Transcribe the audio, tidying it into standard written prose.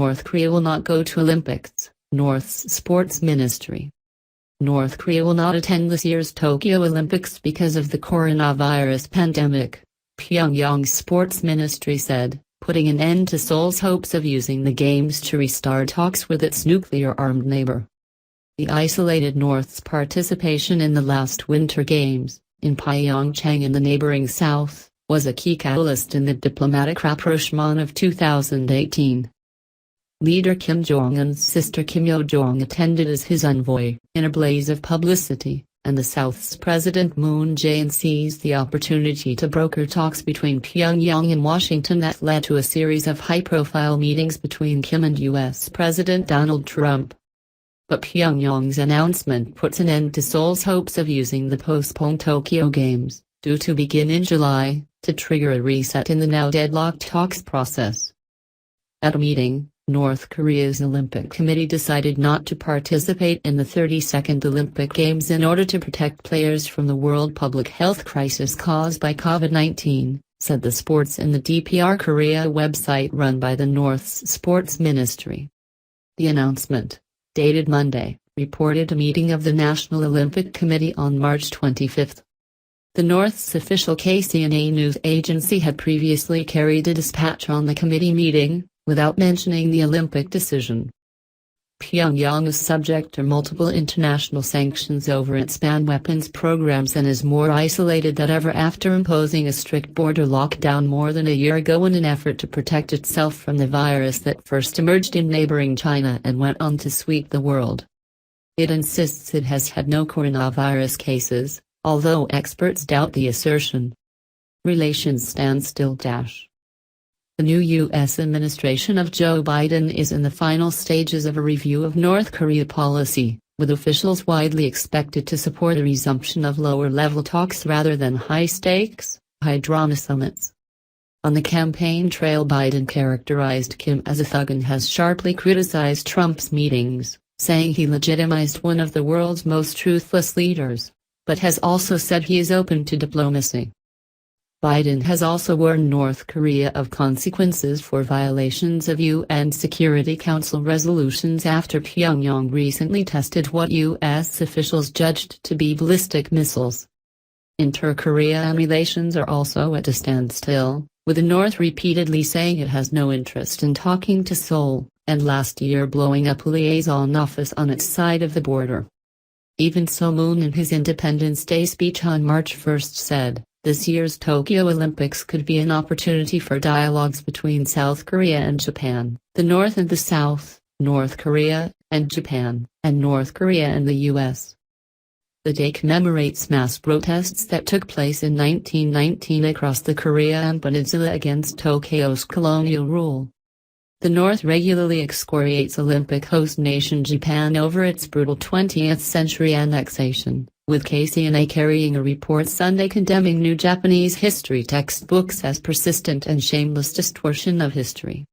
North Korea will not go to Olympics, North's sports ministry. North Korea will not attend this year's Tokyo Olympics because of the coronavirus pandemic, Pyongyang's sports ministry said, putting an end to Seoul's hopes of using the Games to restart talks with its nuclear-armed neighbor. The isolated North's participation in the last Winter Games, in Pyeongchang and the neighboring South, was a key catalyst in the diplomatic rapprochement of 2018. Leader Kim Jong-un's sister Kim Yo-jong attended as his envoy, in a blaze of publicity, and the South's President Moon Jae-in seized the opportunity to broker talks between Pyongyang and Washington that led to a series of high-profile meetings between Kim and U.S. President Donald Trump. But Pyongyang's announcement puts an end to Seoul's hopes of using the postponed Tokyo Games, due to begin in July, to trigger a reset in the now deadlocked talks process. At a meeting, North Korea's Olympic Committee decided not to participate in the 32nd Olympic Games in order to protect players from the world public health crisis caused by COVID-19, said the Sports in the DPR Korea website run by the North's sports ministry. The announcement, dated Monday, reported a meeting of the National Olympic Committee on March 25. The North's official KCNA news agency had previously carried a dispatch on the committee meeting, without mentioning the Olympic decision. Pyongyang is subject to multiple international sanctions over its banned weapons programs and is more isolated than ever after imposing a strict border lockdown more than a year ago in an effort to protect itself from the virus that first emerged in neighboring China and went on to sweep the world. It insists it has had no coronavirus cases, although experts doubt the assertion. Relations stand still. The new U.S. administration of Joe Biden is in the final stages of a review of North Korea policy, with officials widely expected to support a resumption of lower-level talks rather than high-stakes, high-drama summits. On the campaign trail, Biden characterized Kim as a thug and has sharply criticized Trump's meetings, saying he legitimized one of the world's most ruthless leaders, but has also said he is open to diplomacy. Biden has also warned North Korea of consequences for violations of UN Security Council resolutions after Pyongyang recently tested what U.S. officials judged to be ballistic missiles. Inter-Korea relations are also at a standstill, with the North repeatedly saying it has no interest in talking to Seoul, and last year blowing up a liaison office on its side of the border. Even so, Moon in his Independence Day speech on March 1 said, this year's Tokyo Olympics could be an opportunity for dialogues between South Korea and Japan, the North and the South, North Korea and Japan, and North Korea and the U.S. The day commemorates mass protests that took place in 1919 across the Korean peninsula against Tokyo's colonial rule. The North regularly excoriates Olympic host nation Japan over its brutal 20th century annexation, with KCNA carrying a report Sunday condemning new Japanese history textbooks as persistent and shameless distortion of history.